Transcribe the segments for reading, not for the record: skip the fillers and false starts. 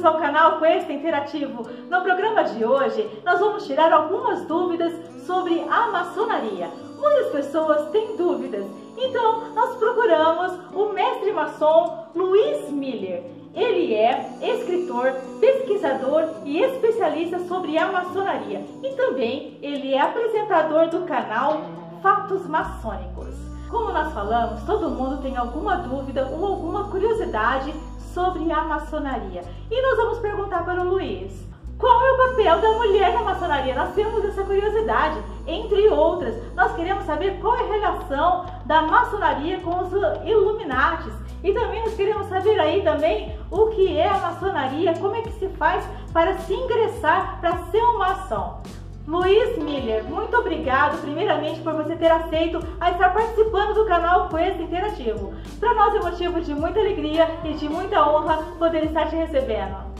bem-vindos ao canal Quest Interativo. No programa de hoje, nós vamos tirar algumas dúvidas sobre a maçonaria. Muitas pessoas têm dúvidas, então nós procuramos o mestre maçom Luiz Miller. Ele é escritor, pesquisador e especialista sobre a maçonaria. E também ele é apresentador do canal Fatos Maçônicos. Como nós falamos, todo mundo tem alguma dúvida ou alguma curiosidade sobre a maçonaria. E nós vamos perguntar para o Luiz: qual é o papel da mulher na maçonaria? Nós temos essa curiosidade, entre outras. Nós queremos saber qual é a relação da maçonaria com os Illuminatis. E também nós queremos saber aí também o que é a maçonaria, como é que se faz para se ingressar para ser um maçom. Luiz Miller, muito obrigado primeiramente por você ter aceito a estar participando do canal Quest Interativo. Para nós é motivo de muita alegria e de muita honra poder estar te recebendo.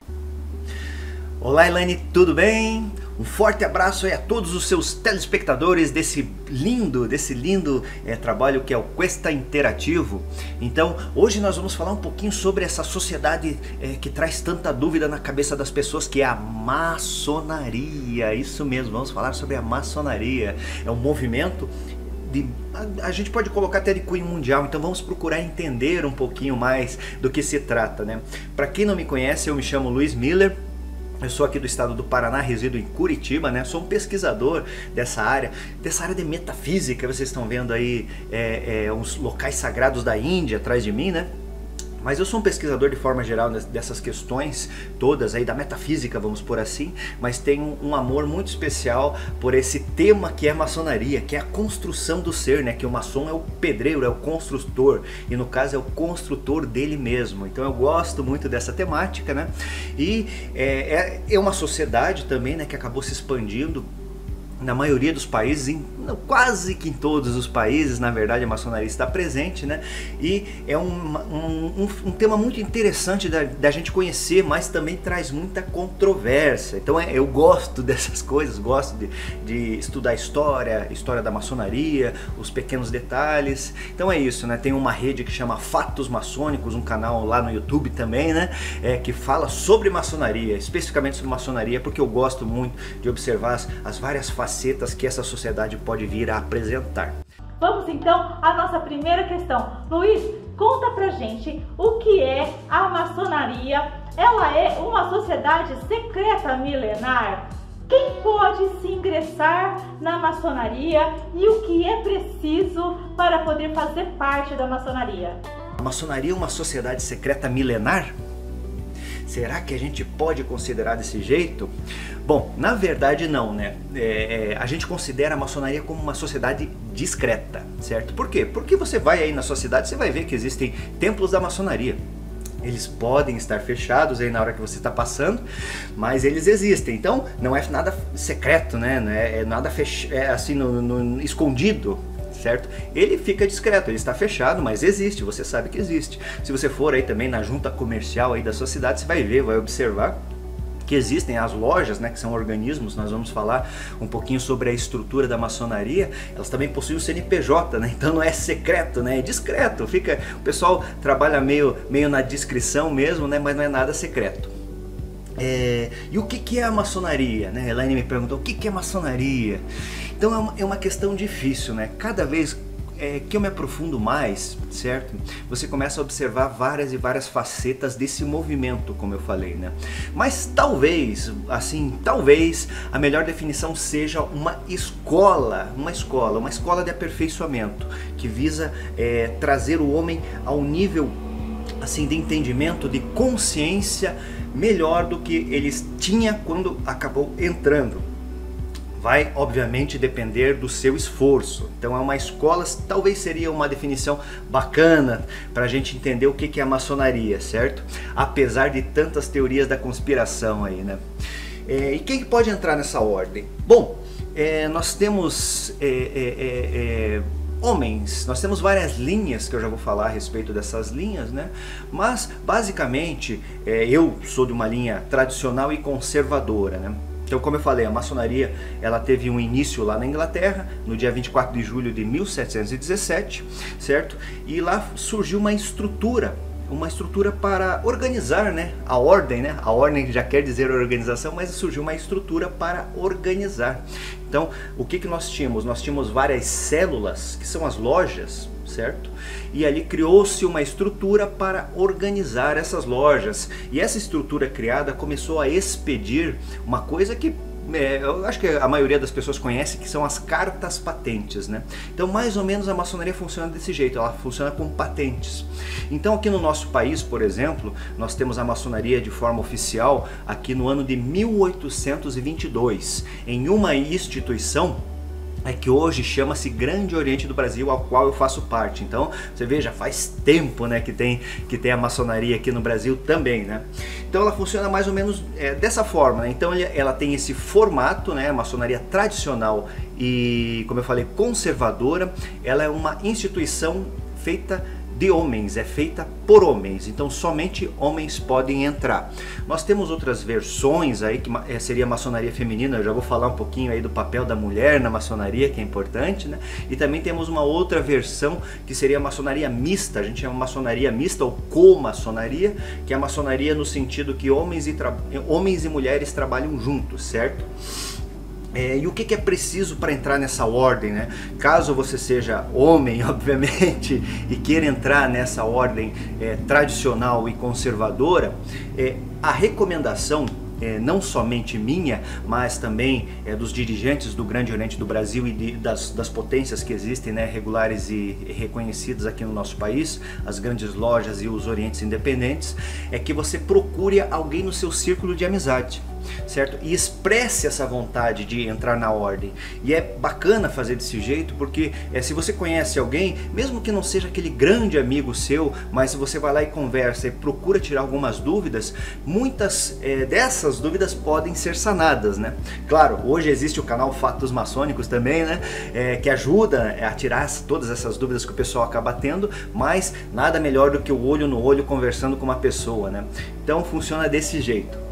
Olá Elaine, tudo bem? Um forte abraço aí a todos os seus telespectadores desse lindo trabalho que é o Quest Interativo. Então, hoje nós vamos falar um pouquinho sobre essa sociedade que traz tanta dúvida na cabeça das pessoas, que é a maçonaria. Isso mesmo, vamos falar sobre a maçonaria. É um movimento a gente pode colocar até de cunho mundial, então vamos procurar entender um pouquinho mais do que se trata, né? Para quem não me conhece, eu me chamo Luiz Miller. Eu sou aqui do estado do Paraná, resido em Curitiba, né? Sou um pesquisador dessa área de metafísica. Vocês estão vendo aí uns locais sagrados da Índia atrás de mim, né? Mas eu sou um pesquisador de forma geral dessas questões todas aí da metafísica, vamos por assim, mas tenho um amor muito especial por esse tema que é a maçonaria, que é a construção do ser, né? Que o maçom é o pedreiro, é o construtor, e no caso é o construtor dele mesmo. Então eu gosto muito dessa temática, né? E é uma sociedade também, né, que acabou se expandindo na maioria dos países, quase que em todos os países, na verdade, a maçonaria está presente, né? E é um tema muito interessante da gente conhecer, mas também traz muita controvérsia. Então eu gosto dessas coisas, gosto de estudar a história da maçonaria, os pequenos detalhes. Então é isso, né? Tem uma rede que chama Fatos Maçônicos, um canal lá no YouTube também, né? Que fala sobre maçonaria, especificamente sobre maçonaria, porque eu gosto muito de observar as várias facetas que essa sociedade pode vir a apresentar. Vamos então à nossa primeira questão. Luiz, conta pra gente o que é a maçonaria. Ela é uma sociedade secreta milenar? Quem pode se ingressar na maçonaria e o que é preciso para poder fazer parte da maçonaria? A maçonaria é uma sociedade secreta milenar? Será que a gente pode considerar desse jeito? Bom, na verdade não, né? A gente considera a maçonaria como uma sociedade discreta, certo? Por quê? Porque você vai aí na sua cidade, você vai ver que existem templos da maçonaria. Eles podem estar fechados aí na hora que você está passando, mas eles existem. Então não é nada secreto, né? Não é nada assim escondido. Certo? Ele fica discreto, ele está fechado, mas existe, você sabe que existe. Se você for aí também na junta comercial aí da sua cidade, você vai ver, vai observar que existem as lojas, né, que são organismos. Nós vamos falar um pouquinho sobre a estrutura da maçonaria. Elas também possuem o CNPJ, né? Então não é secreto, né? É discreto. O pessoal trabalha meio na discrição mesmo, né? Mas não é nada secreto. E o que é a maçonaria, né? Elaine me perguntou o que é maçonaria. Então é uma questão difícil, né? Cada vez que eu me aprofundo mais, certo? Você começa a observar várias e várias facetas desse movimento, como eu falei, né? Mas talvez a melhor definição seja uma escola de aperfeiçoamento que visa trazer o homem ao nível assim de entendimento, de consciência melhor do que eles tinham quando acabou entrando. Vai, obviamente, depender do seu esforço. Então é uma escola, talvez seria uma definição bacana para a gente entender o que é a maçonaria, certo? Apesar de tantas teorias da conspiração aí, né? E quem pode entrar nessa ordem? Bom, nós temos homens, nós temos várias linhas que eu já vou falar a respeito dessas linhas, né? Mas basicamente eu sou de uma linha tradicional e conservadora, né? Então, como eu falei, a maçonaria ela teve um início lá na Inglaterra, no dia 24 de julho de 1717, certo? E lá surgiu uma estrutura uma estrutura para organizar, né, a ordem, né? A ordem já quer dizer organização, mas surgiu uma estrutura para organizar. Então, o que nós tínhamos? Nós tínhamos várias células, que são as lojas, certo? E ali criou-se uma estrutura para organizar essas lojas. E essa estrutura criada começou a expedir uma coisa que eu acho que a maioria das pessoas conhece, que são as cartas patentes, né? Então, mais ou menos a maçonaria funciona desse jeito, ela funciona com patentes. Então, aqui no nosso país, por exemplo, nós temos a maçonaria de forma oficial aqui no ano de 1822, em uma instituição que hoje chama-se Grande Oriente do Brasil, ao qual eu faço parte. Então, você vê, já faz tempo, né, que tem a maçonaria aqui no Brasil também, né? Então ela funciona mais ou menos dessa forma, né? Então ela tem esse formato, né, maçonaria tradicional e, como eu falei, conservadora. Ela é uma instituição feita de homens, é feita por homens, então somente homens podem entrar. Nós temos outras versões aí, que seria a maçonaria feminina. Eu já vou falar um pouquinho aí do papel da mulher na maçonaria, que é importante, né? E também temos uma outra versão que seria a maçonaria mista. A gente chama maçonaria mista ou co-maçonaria, que é a maçonaria no sentido que homens e mulheres trabalham juntos, certo? E o que é preciso para entrar nessa ordem, né? Caso você seja homem, obviamente, e queira entrar nessa ordem tradicional e conservadora, a recomendação, não somente minha, mas também dos dirigentes do Grande Oriente do Brasil e das potências que existem, né, regulares e reconhecidas aqui no nosso país, as grandes lojas e os orientes independentes, é que você procure alguém no seu círculo de amizade, certo? E expresse essa vontade de entrar na ordem. E é bacana fazer desse jeito, porque se você conhece alguém, mesmo que não seja aquele grande amigo seu, mas se você vai lá e conversa e procura tirar algumas dúvidas, muitas dessas dúvidas podem ser sanadas, né? Claro, hoje existe o canal Fatos Maçônicos também, né? Que ajuda a tirar todas essas dúvidas que o pessoal acaba tendo, mas nada melhor do que o olho no olho conversando com uma pessoa, né? Então funciona desse jeito.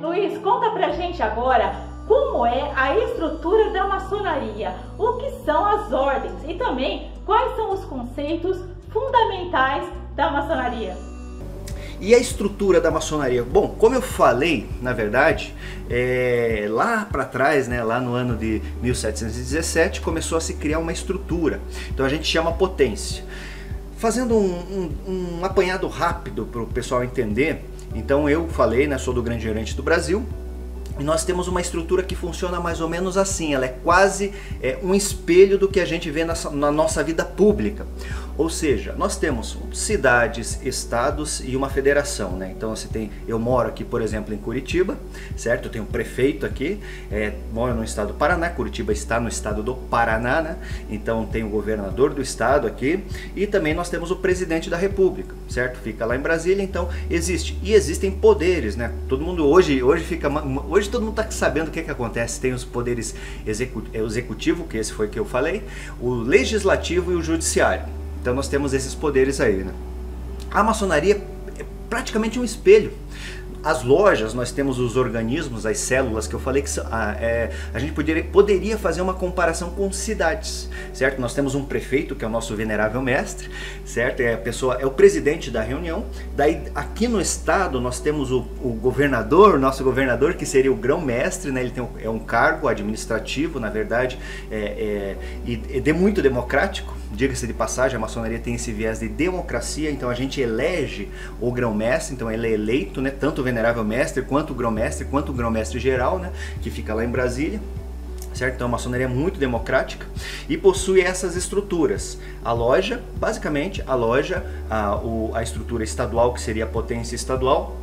Luiz, conta pra gente agora como é a estrutura da maçonaria, o que são as ordens e também quais são os conceitos fundamentais da maçonaria. E a estrutura da maçonaria? Bom, como eu falei, na verdade, lá para trás, né, lá no ano de 1717, começou a se criar uma estrutura. Então a gente chama potência. Fazendo um apanhado rápido para o pessoal entender, então eu falei, né, sou do Grande Oriente do Brasil, e nós temos uma estrutura que funciona mais ou menos assim. Ela é quase um espelho do que a gente vê na nossa vida pública. Ou seja, nós temos cidades, estados e uma federação, né? Então eu moro aqui, por exemplo, em Curitiba, certo? Eu tenho um prefeito aqui, moro no estado do Paraná. Curitiba está no estado do Paraná, né? Então tem o governador do estado aqui e também nós temos o presidente da república, certo? Fica lá em Brasília. Então existem poderes, né? Todo mundo hoje todo mundo está sabendo o que acontece. Tem os poderes executivo, que esse foi que eu falei, o legislativo e o judiciário. Então nós temos esses poderes aí, né? A maçonaria é praticamente um espelho. As lojas, nós temos os organismos, as células que eu falei que a gente poderia fazer uma comparação com cidades, certo? Nós temos um prefeito, que é o nosso venerável mestre, certo? É o presidente da reunião. Daí aqui no estado nós temos o governador, nosso governador, que seria o grão-mestre, né? Ele é um cargo administrativo, na verdade, e muito democrático. Diga-se de passagem, a maçonaria tem esse viés de democracia, então a gente elege o grão-mestre, então ele é eleito, né, tanto o venerável mestre, quanto o grão-mestre geral, né, que fica lá em Brasília, certo? Então a maçonaria é muito democrática e possui essas estruturas. A loja, basicamente, a estrutura estadual, que seria a potência estadual,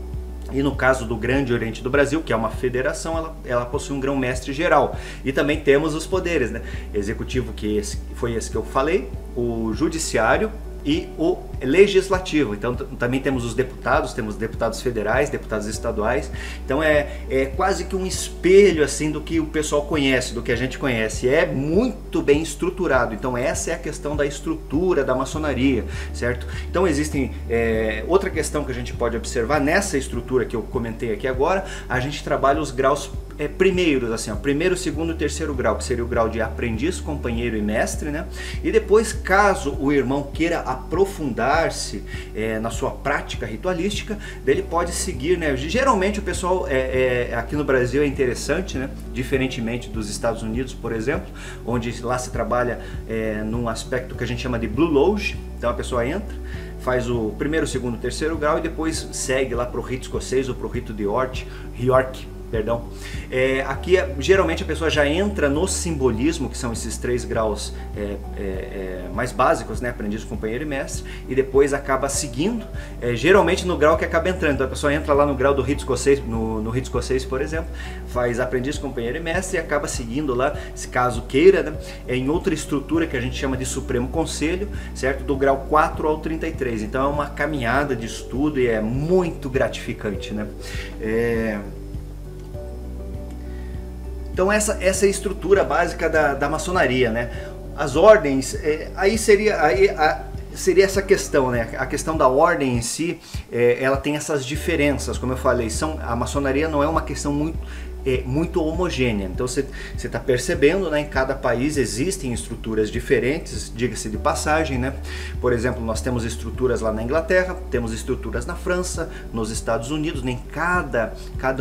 e no caso do Grande Oriente do Brasil, que é uma federação, ela possui um grão-mestre geral. E também temos os poderes, né? Executivo, que foi esse que eu falei, o judiciário e o legislativo. Então também temos deputados federais, deputados estaduais. Então é quase que um espelho assim do que o pessoal conhece, do que a gente conhece. É muito bem estruturado. Então essa é a questão da estrutura da maçonaria, certo? Então existem outra questão que a gente pode observar nessa estrutura que eu comentei aqui agora. A gente trabalha os graus primeiros, assim, ó, primeiro, segundo e terceiro grau, que seria o grau de aprendiz, companheiro e mestre, né? E depois, caso o irmão queira aprofundar-se na sua prática ritualística, ele pode seguir, né? Geralmente o pessoal aqui no Brasil é interessante, né? Diferentemente dos Estados Unidos, por exemplo, onde lá se trabalha num aspecto que a gente chama de Blue Lodge. Então a pessoa entra, faz o primeiro, segundo, terceiro grau e depois segue lá para o rito escocês ou para o rito de York. Perdão. Aqui geralmente a pessoa já entra no simbolismo, que são esses 3 graus mais básicos, né? Aprendiz, companheiro e mestre, e depois acaba seguindo, geralmente no grau que acaba entrando. Então a pessoa entra lá no grau do rito escocês, no rito escocês, por exemplo, faz aprendiz, companheiro e mestre e acaba seguindo lá, se caso queira, né? Em outra estrutura que a gente chama de Supremo Conselho, certo? Do grau 4 ao 33. Então é uma caminhada de estudo e é muito gratificante, né? Então essa é a estrutura básica da maçonaria, né? As ordens, aí seria essa questão, né? A questão da ordem em si, ela tem essas diferenças, como eu falei, a maçonaria não é uma questão muito homogênea. Então você está percebendo, né? Em cada país existem estruturas diferentes, diga-se de passagem, né? Por exemplo, nós temos estruturas lá na Inglaterra, temos estruturas na França, nos Estados Unidos, em cada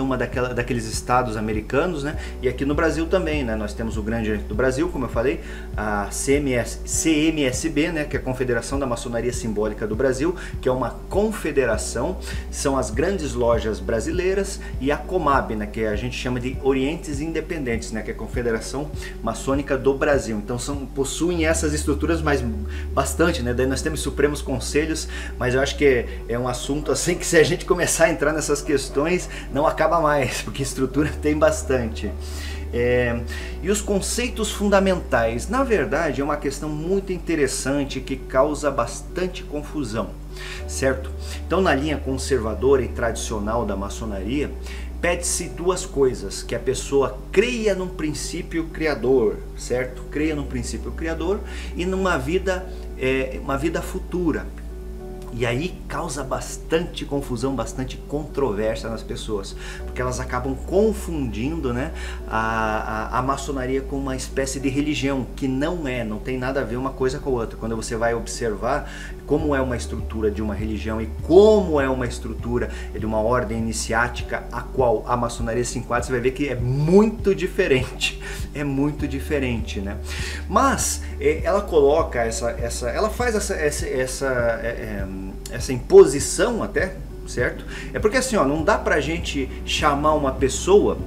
uma daqueles estados americanos, né? E aqui no Brasil também, né? Nós temos o Grande Oriente do Brasil, como eu falei, a CMSB, né? Que é a Confederação da Maçonaria Simbólica do Brasil, que é uma confederação, são as grandes lojas brasileiras, e a Comab, né? Que a gente chama de Orientes Independentes, né, que é a Confederação Maçônica do Brasil. Então possuem essas estruturas, mas bastante, né? Daí nós temos Supremos Conselhos, mas eu acho que é um assunto assim que se a gente começar a entrar nessas questões não acaba mais, porque estrutura tem bastante. E os conceitos fundamentais, na verdade, é uma questão muito interessante que causa bastante confusão, certo? Então, na linha conservadora e tradicional da maçonaria, pede-se 2 coisas: que a pessoa creia num princípio criador, certo? Creia num princípio criador e numa vida, uma vida futura. E aí causa bastante confusão, bastante controvérsia nas pessoas, porque elas acabam confundindo, né, a maçonaria com uma espécie de religião, que não tem nada a ver uma coisa com a outra. Quando você vai observar como é uma estrutura de uma religião e como é uma estrutura de uma ordem iniciática a qual a maçonaria se enquadra, você vai ver que é muito diferente, né? Mas ela coloca ela faz essa imposição até, certo? É porque assim, ó, não dá pra gente chamar uma pessoa,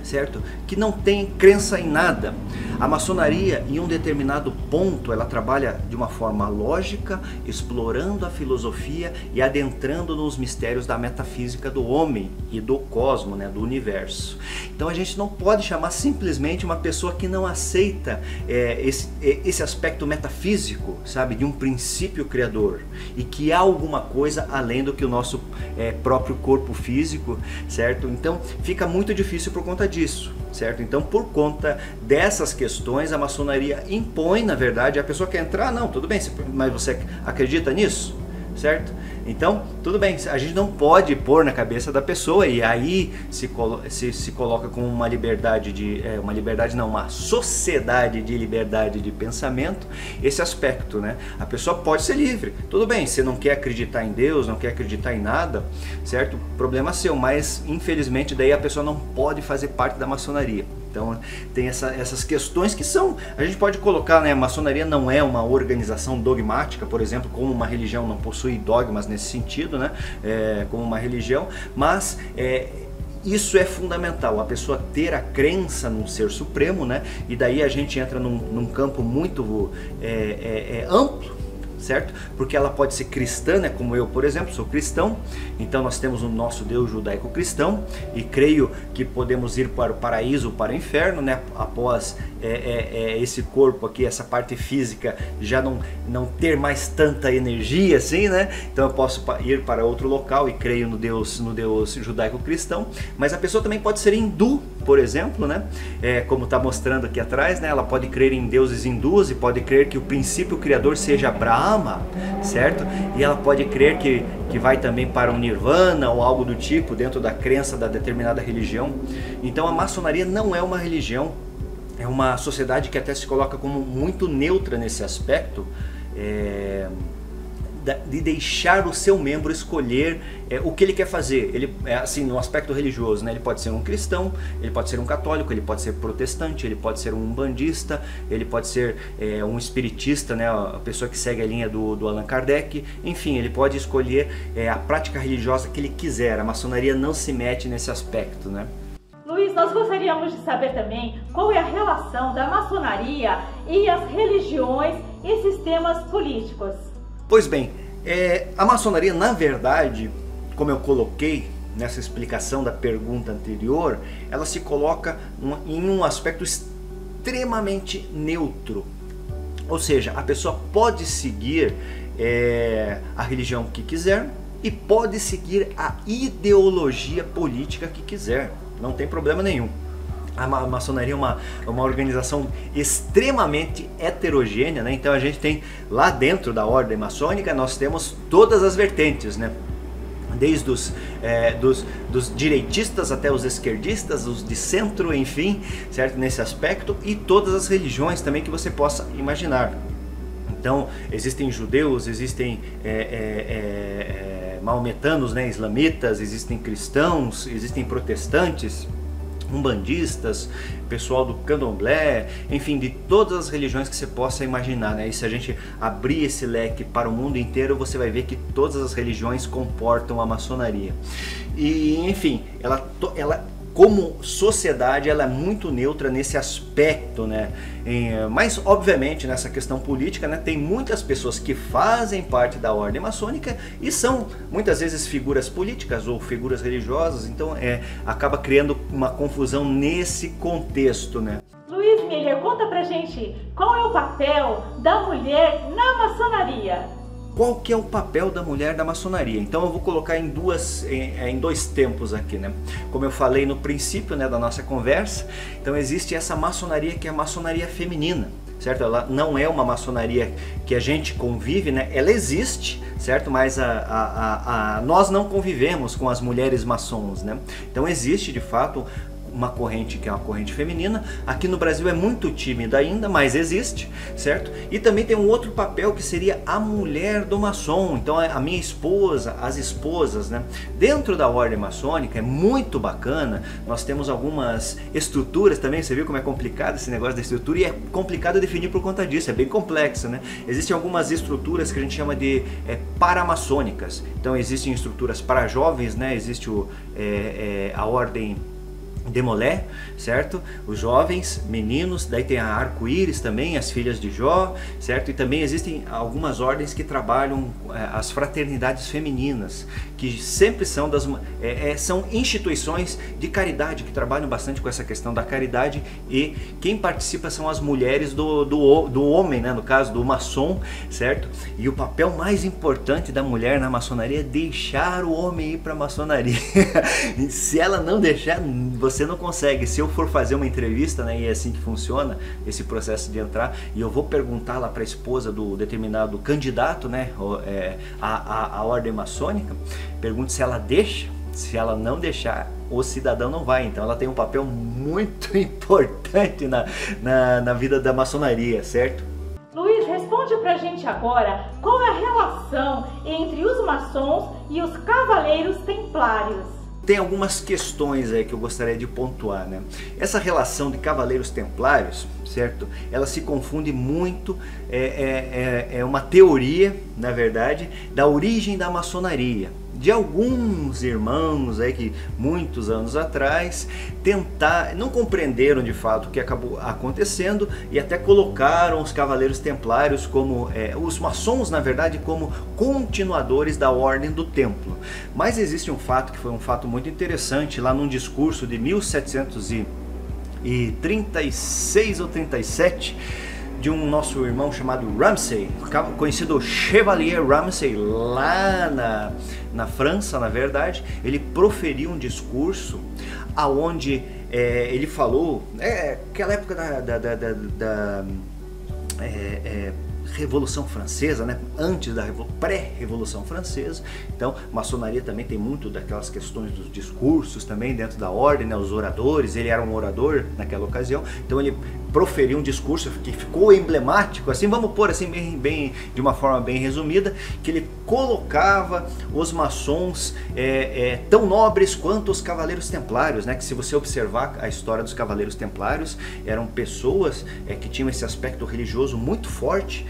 certo, que não tem crença em nada. A maçonaria, em um determinado ponto, ela trabalha de uma forma lógica, explorando a filosofia e adentrando nos mistérios da metafísica do homem e do cosmos, né, do universo. Então a gente não pode chamar simplesmente uma pessoa que não aceita esse aspecto metafísico, sabe, de um princípio criador, e que há alguma coisa além do que o nosso próprio corpo físico, certo? Então fica muito difícil por conta disso, certo? Então, por conta dessas questões, a maçonaria impõe, na verdade, a pessoa quer entrar, não, tudo bem, mas você acredita nisso? Certo? Então, tudo bem, a gente não pode pôr na cabeça da pessoa, e aí se coloca como uma uma sociedade de liberdade de pensamento, esse aspecto, né? A pessoa pode ser livre, tudo bem, você não quer acreditar em Deus, não quer acreditar em nada, certo? Problema seu, mas infelizmente daí a pessoa não pode fazer parte da maçonaria. Então tem essas questões que a gente pode colocar, né? A maçonaria não é uma organização dogmática, por exemplo, como uma religião não possui dogmas nesse sentido, né? Como uma religião, mas isso é fundamental, a pessoa ter a crença num ser supremo, né? E daí a gente entra num campo muito amplo, certo? Porque ela pode ser cristã, né? Como eu, por exemplo, sou cristão, então nós temos o nosso Deus judaico-cristão e creio que podemos ir para o paraíso ou para o inferno, né? Após esse corpo aqui, essa parte física já não ter mais tanta energia assim, né? Então eu posso ir para outro local e creio no Deus judaico-cristão, mas a pessoa também pode ser hindu, por exemplo, né? Como está mostrando aqui atrás, né? Ela pode crer em deuses hindus e pode crer que o princípio criador seja Brahma, certo? E ela pode crer que vai também para um nirvana ou algo do tipo dentro da crença da determinada religião. Então a maçonaria não é uma religião, é uma sociedade que até se coloca como muito neutra nesse aspecto, de deixar o seu membro escolher o que ele quer fazer. Ele, assim, no aspecto religioso, né? Ele pode ser um cristão, ele pode ser um católico, ele pode ser protestante, ele pode ser um umbandista, ele pode ser um espiritista, né? A pessoa que segue a linha do Allan Kardec. Enfim, ele pode escolher a prática religiosa que ele quiser. A maçonaria não se mete nesse aspecto, né? Luiz, nós gostaríamos de saber também qual é a relação da maçonaria e as religiões e sistemas políticos. Pois bem, a maçonaria, na verdade, como eu coloquei nessa explicação da pergunta anterior, ela se coloca em um aspecto extremamente neutro. Ou seja, a pessoa pode seguir a religião que quiser e pode seguir a ideologia política que quiser, não tem problema nenhum. A maçonaria é uma organização extremamente heterogênea, né? Então a gente tem lá dentro da ordem maçônica, nós temos todas as vertentes, né? Desde dos direitistas até os esquerdistas, os de centro, enfim, certo? Nesse aspecto, e todas as religiões também que você possa imaginar. Então existem judeus, existem maometanos, né? Islamitas, existem cristãos, existem protestantes, umbandistas, pessoal do candomblé, enfim, de todas as religiões que você possa imaginar, né? E se a gente abrir esse leque para o mundo inteiro, você vai ver que todas as religiões comportam a maçonaria. E, enfim, ela como sociedade, ela é muito neutra nesse aspecto, né? Mas, obviamente, nessa questão política, né, tem muitas pessoas que fazem parte da ordem maçônica e são, muitas vezes, figuras políticas ou figuras religiosas, então acaba criando uma confusão nesse contexto, né? Luiz Miller, conta pra gente qual é o papel da mulher na maçonaria? Qual que é o papel da mulher da maçonaria? Então eu vou colocar em dois tempos aqui, né? Como eu falei no princípio, né, da nossa conversa, então existe essa maçonaria que é a maçonaria feminina, certo? Ela não é uma maçonaria que a gente convive, né? Ela existe, certo? Mas nós não convivemos com as mulheres maçons, né? Então existe de fato uma corrente que é uma corrente feminina. Aqui no Brasil é muito tímida ainda, mas existe, certo? E também tem um outro papel que seria a mulher do maçom. Então a minha esposa, as esposas, né? Dentro da ordem maçônica é muito bacana. Nós temos algumas estruturas também. Você viu como é complicado esse negócio da estrutura, e é complicado definir por conta disso, é bem complexo, né? Existem algumas estruturas que a gente chama de paramaçônicas. Então existem estruturas para jovens, né? Existe a ordem Demolé, certo? Os jovens, meninos, daí tem a Arco-Íris também, as filhas de Jó, certo? E também existem algumas ordens que trabalham as fraternidades femininas, que sempre são são instituições de caridade, que trabalham bastante com essa questão da caridade, e quem participa são as mulheres do homem, né? No caso do maçom, certo? E o papel mais importante da mulher na maçonaria é deixar o homem ir para a maçonaria. Se ela não deixar, você não consegue. Se eu for fazer uma entrevista, né, e é assim que funciona esse processo de entrar, e eu vou perguntar lá para a esposa do determinado candidato, né, a ordem maçônica, pergunto se ela deixa. Se ela não deixar, o cidadão não vai. Então ela tem um papel muito importante na vida da maçonaria, certo? Luiz, responde pra gente agora qual é a relação entre os maçons e os cavaleiros templários. Tem algumas questões aí que eu gostaria de pontuar, né? Essa relação de cavaleiros templários, certo? Ela se confunde muito, é uma teoria, na verdade, da origem da maçonaria. De alguns irmãos aí que muitos anos atrás não compreenderam de fato o que acabou acontecendo e até colocaram os cavaleiros templários como os maçons, na verdade, como continuadores da ordem do templo. Mas existe um fato que foi um fato muito interessante lá num discurso de 1736 ou 37, de um nosso irmão chamado Ramsay, conhecido Chevalier Ramsay, lá na França, na verdade. Ele proferiu um discurso aonde ele falou, aquela época da Revolução Francesa, né? Antes da pré-Revolução Francesa. Então, maçonaria também tem muito daquelas questões dos discursos também dentro da ordem, né? Os oradores, ele era um orador naquela ocasião, então ele proferiu um discurso que ficou emblemático, assim, vamos pôr assim bem de uma forma bem resumida, que ele colocava os maçons tão nobres quanto os cavaleiros templários, né? Que se você observar a história dos cavaleiros templários, eram pessoas que tinham esse aspecto religioso muito forte,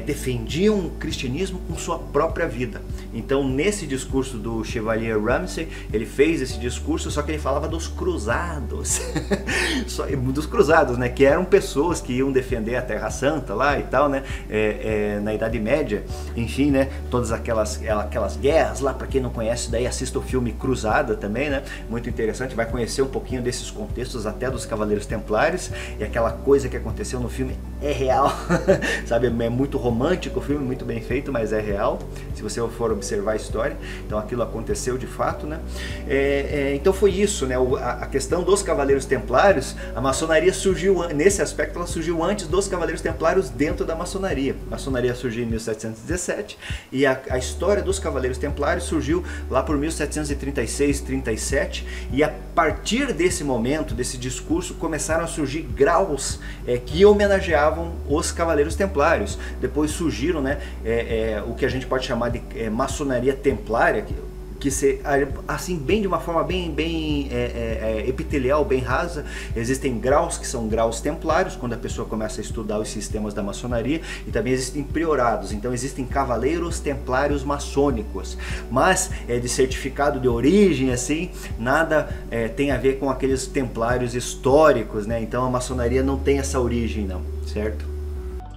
defendiam o cristianismo com sua própria vida. Então, nesse discurso do Chevalier Ramsay, ele fez esse discurso, só que ele falava dos cruzados, dos cruzados, né? Que eram pessoas que iam defender a Terra Santa lá e tal, né? Na Idade Média, enfim, né? Todas aquelas guerras lá, para quem não conhece, daí assista o filme Cruzada também, né? Muito interessante, vai conhecer um pouquinho desses contextos até dos Cavaleiros Templários, e aquela coisa que aconteceu no filme é real, sabe? É muito romântico o filme, muito bem feito, mas é real, se você for observar a história. Então aquilo aconteceu de fato, né? Então foi isso, né? A questão dos Cavaleiros Templários, a maçonaria surgiu, nesse aspecto, ela surgiu antes dos Cavaleiros Templários dentro da maçonaria. A maçonaria surgiu em 1717 e a história dos Cavaleiros Templários surgiu lá por 1736, 37, e a partir desse momento, desse discurso, começaram a surgir graus que homenageavam os Cavaleiros Templários. Depois surgiram, né, o que a gente pode chamar de maçonaria templária, que assim, bem de uma forma bem epitelial, bem rasa. Existem graus que são graus templários, quando a pessoa começa a estudar os sistemas da maçonaria, e também existem priorados. Então existem cavaleiros templários maçônicos, mas de certificado de origem, assim, nada tem a ver com aqueles templários históricos, né? Então a maçonaria não tem essa origem, não, certo?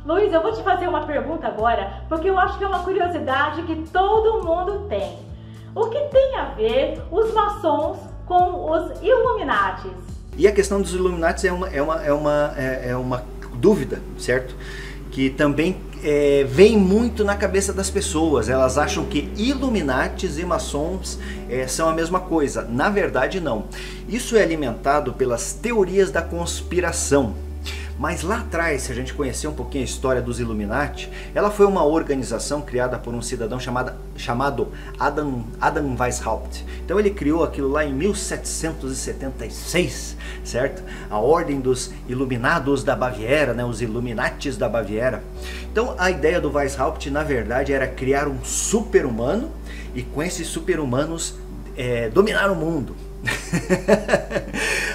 Luiz, eu vou te fazer uma pergunta agora, porque eu acho que é uma curiosidade que todo mundo tem. O que tem a ver os maçons com os Illuminatis? E a questão dos Illuminatis é uma dúvida, certo? Que também vem muito na cabeça das pessoas. Elas acham que Illuminatis e maçons são a mesma coisa. Na verdade, não. Isso é alimentado pelas teorias da conspiração. Mas lá atrás, se a gente conhecer um pouquinho a história dos Illuminati, ela foi uma organização criada por um cidadão chamado Adam Weishaupt. Então ele criou aquilo lá em 1776, certo? A Ordem dos Iluminados da Baviera, né? Os Illuminatis da Baviera. Então a ideia do Weishaupt, na verdade, era criar um super-humano e com esses super-humanos dominar o mundo.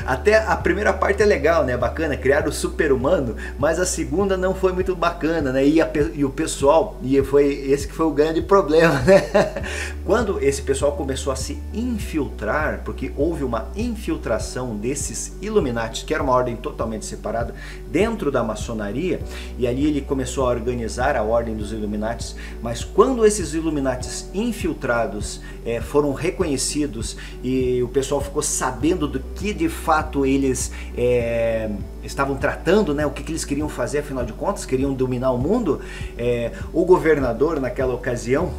Até a primeira parte é legal, né? Bacana, criar o super-humano, mas a segunda não foi muito bacana, né? E o pessoal, esse que foi o grande problema, né? Quando esse pessoal começou a se infiltrar, porque houve uma infiltração desses Illuminati, que era uma ordem totalmente separada, dentro da maçonaria, e ali ele começou a organizar a ordem dos Illuminati, mas quando esses Illuminati infiltrados foram reconhecidos e o pessoal ficou sabendo do que de fato eles estavam tratando, né? O que eles queriam fazer, afinal de contas, queriam dominar o mundo. O governador naquela ocasião,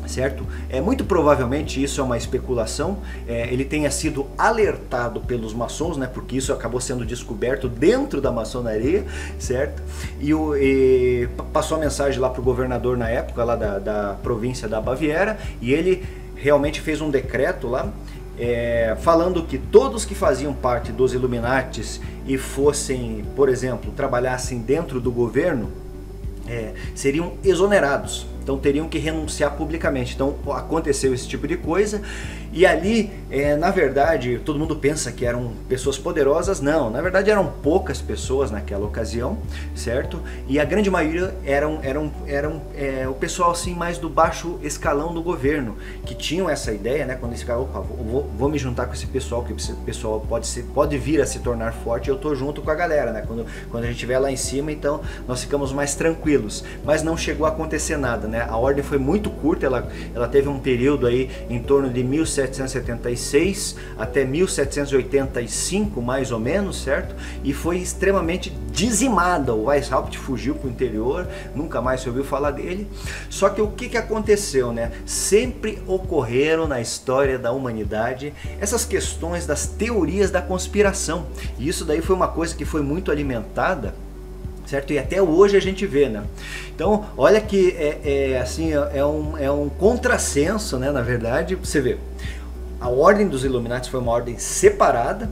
certo? Muito provavelmente isso é uma especulação, ele tenha sido alertado pelos maçons, né? Porque isso acabou sendo descoberto dentro da maçonaria, certo? E passou a mensagem lá para o governador na época, lá da província da Baviera, e ele realmente fez um decreto lá, falando que todos que faziam parte dos Illuminatis e fossem, por exemplo, trabalhassem dentro do governo, seriam exonerados. Então teriam que renunciar publicamente. Então aconteceu esse tipo de coisa. E ali, na verdade, todo mundo pensa que eram pessoas poderosas. Não, na verdade eram poucas pessoas naquela ocasião, certo? E a grande maioria eram o pessoal assim mais do baixo escalão do governo, que tinham essa ideia, né? Quando eles ficaram, opa, vou me juntar com esse pessoal, que esse pessoal pode vir a se tornar forte, eu tô junto com a galera, né? Quando a gente estiver lá em cima, então nós ficamos mais tranquilos. Mas não chegou a acontecer nada, né? né? A ordem foi muito curta, ela teve um período aí em torno de 1776 até 1785, mais ou menos, certo? E foi extremamente dizimada. O Weishaupt fugiu para o interior, nunca mais se ouviu falar dele. Só que o que aconteceu, né? Sempre ocorreram na história da humanidade essas questões das teorias da conspiração. E isso daí foi uma coisa que foi muito alimentada, certo? E até hoje a gente vê, né? Então, olha que é um contrassenso, né? Na verdade, você vê, a Ordem dos Illuminati foi uma ordem separada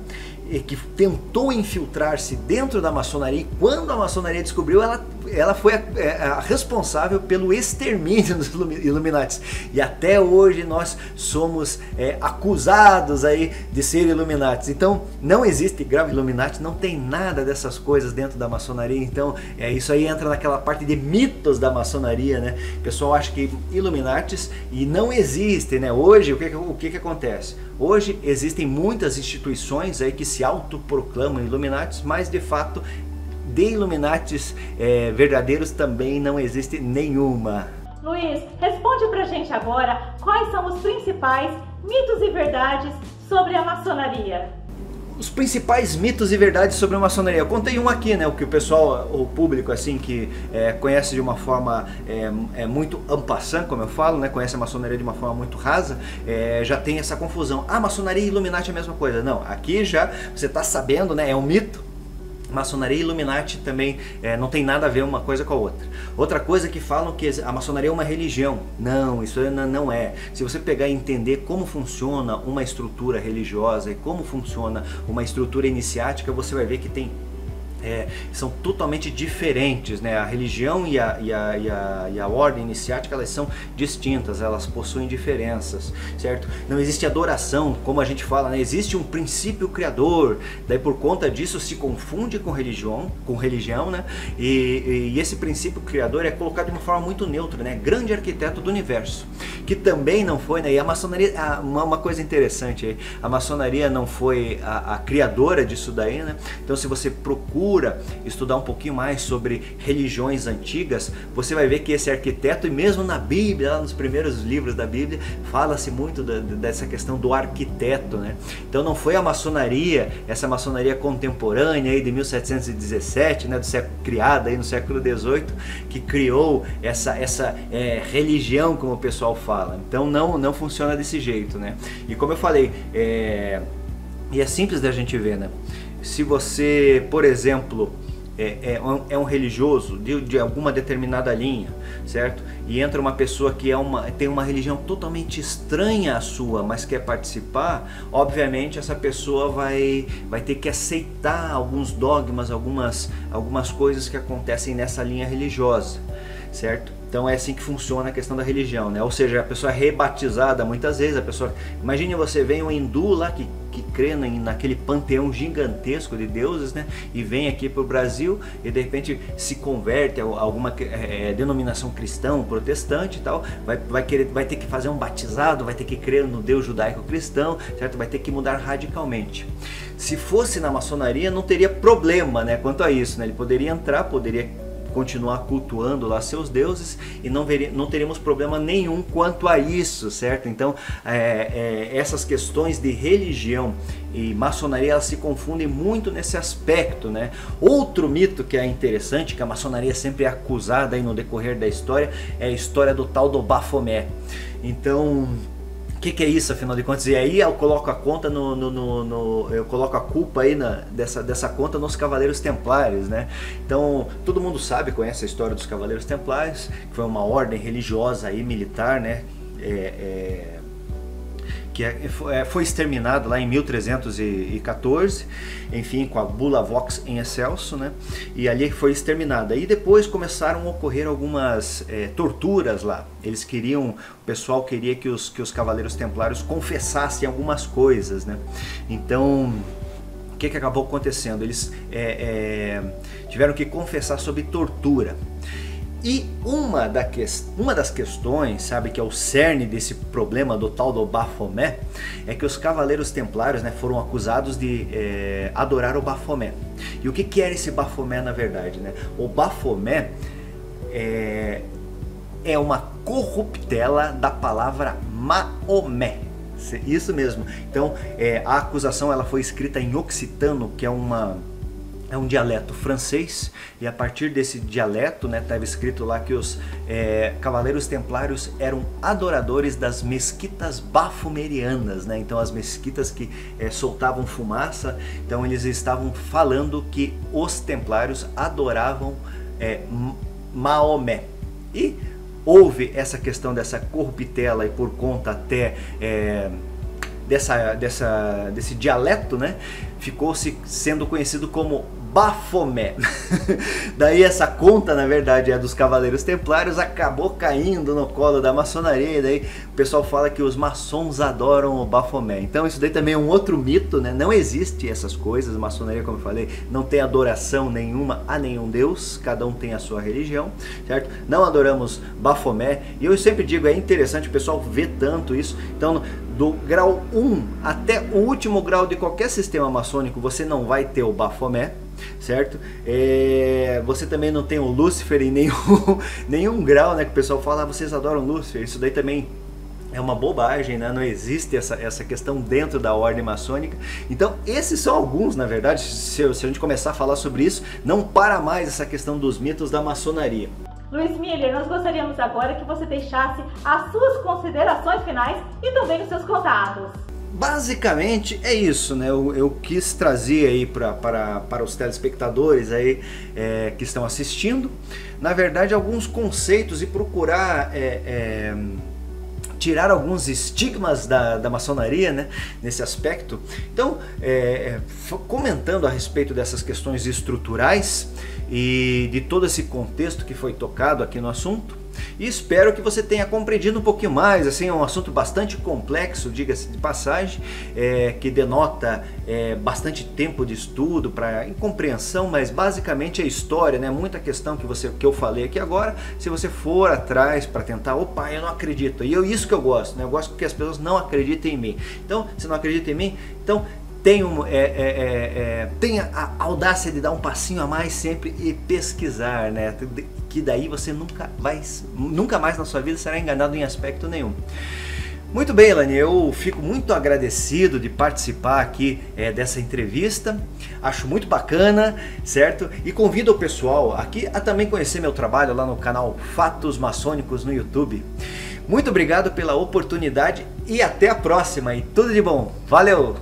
e que tentou infiltrar-se dentro da maçonaria, e quando a maçonaria descobriu, ela foi a responsável pelo extermínio dos Illuminati. E até hoje nós somos acusados aí de ser Illuminati. Então não existe grave Illuminati, não tem nada dessas coisas dentro da maçonaria. Então isso aí entra naquela parte de mitos da maçonaria, né? O pessoal acha que Illuminatis e não existe, né? Hoje o que acontece? Hoje existem muitas instituições aí que se autoproclamam Illuminatis, mas de fato de Illuminatis verdadeiros também não existe nenhuma. Luiz, responde pra gente agora quais são os principais mitos e verdades sobre a maçonaria. Os principais mitos e verdades sobre a maçonaria. Eu contei um aqui, né? O que o pessoal, o público assim que conhece de uma forma muito en passant, como eu falo, né? Conhece a maçonaria de uma forma muito rasa, já tem essa confusão. Ah, maçonaria e Illuminati é a mesma coisa. Não, aqui já você está sabendo, né? É um mito. Maçonaria e Illuminati também não tem nada a ver uma coisa com a outra. Outra coisa que falam que a maçonaria é uma religião. Não, isso não é. Se você pegar e entender como funciona uma estrutura religiosa e como funciona uma estrutura iniciática, você vai ver que são totalmente diferentes, né? A religião e a ordem iniciática, elas são distintas, elas possuem diferenças, certo? Não existe adoração, como a gente fala, né? Existe um princípio criador, daí por conta disso se confunde com religião, né? E esse princípio criador é colocado de uma forma muito neutra, né? Grande arquiteto do universo, que também não foi, né? E a maçonaria, uma coisa interessante aí, a maçonaria não foi a criadora disso daí, né? Então se você procura estudar um pouquinho mais sobre religiões antigas, você vai ver que esse arquiteto, e mesmo na Bíblia, lá nos primeiros livros da Bíblia, fala-se muito dessa questão do arquiteto, né? Então não foi a maçonaria, essa maçonaria contemporânea aí de 1717, né, criada aí no século XVIII, que criou essa religião, como o pessoal fala. Então não funciona desse jeito, né? E como eu falei, e é simples da gente ver, né? Se você, por exemplo, é um religioso de alguma determinada linha, certo? E entra uma pessoa que tem uma religião totalmente estranha à sua, mas quer participar, obviamente essa pessoa vai ter que aceitar alguns dogmas, algumas coisas que acontecem nessa linha religiosa, certo? Então é assim que funciona a questão da religião, né? Ou seja, a pessoa é rebatizada muitas vezes, imagine você vem um hindu lá que crê naquele panteão gigantesco de deuses, né? E vem aqui para o Brasil e de repente se converte a alguma denominação cristã, protestante e tal, vai ter que fazer um batizado, vai ter que crer no Deus judaico-cristão, certo? Vai ter que mudar radicalmente. Se fosse na maçonaria não teria problema, né? Quanto a isso, né? Ele poderia entrar, poderia continuar cultuando lá seus deuses e não teríamos problema nenhum quanto a isso, certo? Então essas questões de religião e maçonaria, elas se confundem muito nesse aspecto, né? Outro mito que é interessante, que a maçonaria sempre é acusada aí no decorrer da história, é a história do tal do Baphomet. Então o que é isso, afinal de contas? E aí eu coloco a conta eu coloco a culpa aí dessa conta nos Cavaleiros Templários, né? Então todo mundo sabe, conhece a história dos Cavaleiros Templários, que foi uma ordem religiosa e militar, né? Que foi exterminado lá em 1314, enfim, com a Bula Vox em Excelso, né? E ali foi exterminada. E depois começaram a ocorrer algumas torturas lá. O pessoal queria que os Cavaleiros Templários confessassem algumas coisas, né? Então o que acabou acontecendo? Eles tiveram que confessar sobre tortura. E uma das questões, sabe, que é o cerne desse problema do tal do Baphomet, é que os Cavaleiros Templários, né, foram acusados de adorar o Baphomet. E o que era esse Baphomet na verdade, né? O Baphomet é uma corruptela da palavra Maomé. Isso mesmo. Então, a acusação ela foi escrita em occitano, que é um dialeto francês, e a partir desse dialeto, né, estava escrito lá que os cavaleiros templários eram adoradores das mesquitas bafomerianas, né? Então as mesquitas que soltavam fumaça, então eles estavam falando que os templários adoravam Maomé. E houve essa questão dessa corruptela, e por conta até desse dialeto, né, ficou sendo conhecido como Bafomé. Daí essa conta, na verdade, é dos Cavaleiros Templários, acabou caindo no colo da maçonaria, e daí o pessoal fala que os maçons adoram o Bafomé. Então isso daí também é um outro mito, né? Não existe essas coisas, a maçonaria, como eu falei, não tem adoração nenhuma a nenhum deus, cada um tem a sua religião, certo? Não adoramos Bafomé, e eu sempre digo, é interessante o pessoal ver tanto isso. Então, do grau 1 até o último grau de qualquer sistema maçônico, você não vai ter o Bafomé, certo? Você também não tem o Lúcifer em nenhum grau, né? Que o pessoal fala, vocês adoram Lúcifer. Isso daí também é uma bobagem, né? Não existe essa questão dentro da ordem maçônica. Então, esses são alguns, na verdade, se a gente começar a falar sobre isso, não para mais essa questão dos mitos da maçonaria. Luiz Miller, nós gostaríamos agora que você deixasse as suas considerações finais e também os seus contatos. Basicamente é isso, né? Eu quis trazer aí para os telespectadores aí, que estão assistindo, na verdade, alguns conceitos e procurar tirar alguns estigmas da maçonaria, né, nesse aspecto. Então, comentando a respeito dessas questões estruturais e de todo esse contexto que foi tocado aqui no assunto, e espero que você tenha compreendido um pouquinho mais. Assim, é um assunto bastante complexo, diga-se de passagem, que denota bastante tempo de estudo para compreensão, mas basicamente é história, né? Muita questão que eu falei aqui agora, se você for atrás para tentar, opa, eu não acredito, e isso que eu gosto, né? Eu gosto que as pessoas não acreditem em mim. Então, se não acredita em mim, então tenha a audácia de dar um passinho a mais sempre e pesquisar, né? Que daí você nunca mais na sua vida será enganado em aspecto nenhum. Muito bem, Elaine, eu fico muito agradecido de participar aqui dessa entrevista, acho muito bacana, certo? E convido o pessoal aqui a também conhecer meu trabalho lá no canal Fatos Maçônicos no YouTube. Muito obrigado pela oportunidade e até a próxima, e tudo de bom. Valeu!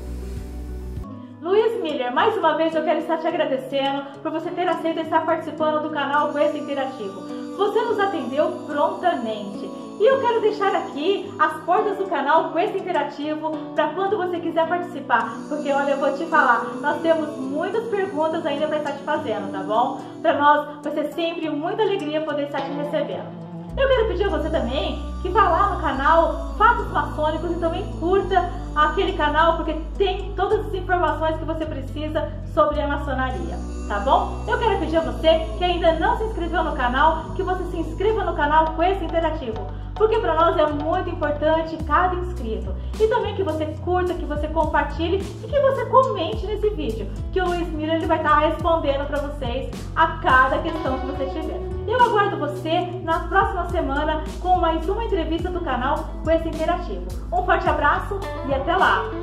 Luiz Miller, mais uma vez eu quero estar te agradecendo por você ter aceito estar participando do canal Quest Interativo. Você nos atendeu prontamente. E eu quero deixar aqui as portas do canal Quest Interativo para quando você quiser participar. Porque olha, eu vou te falar, nós temos muitas perguntas ainda para estar te fazendo, tá bom? Para nós vai ser sempre muita alegria poder estar te recebendo. Eu quero pedir a você também que vá lá no canal Fatos Maçônicos e também curta aquele canal, porque tem todas as informações que você precisa sobre a maçonaria, tá bom? Eu quero pedir a você que ainda não se inscreveu no canal, que você se inscreva no canal Quest Interativo, porque para nós é muito importante cada inscrito. E também que você curta, que você compartilhe e que você comente nesse vídeo, que o Luiz Miller ele vai estar respondendo para vocês a cada questão que você tiver. Eu aguardo você na próxima semana com mais uma entrevista do canal Quest Interativo. Um forte abraço e até lá!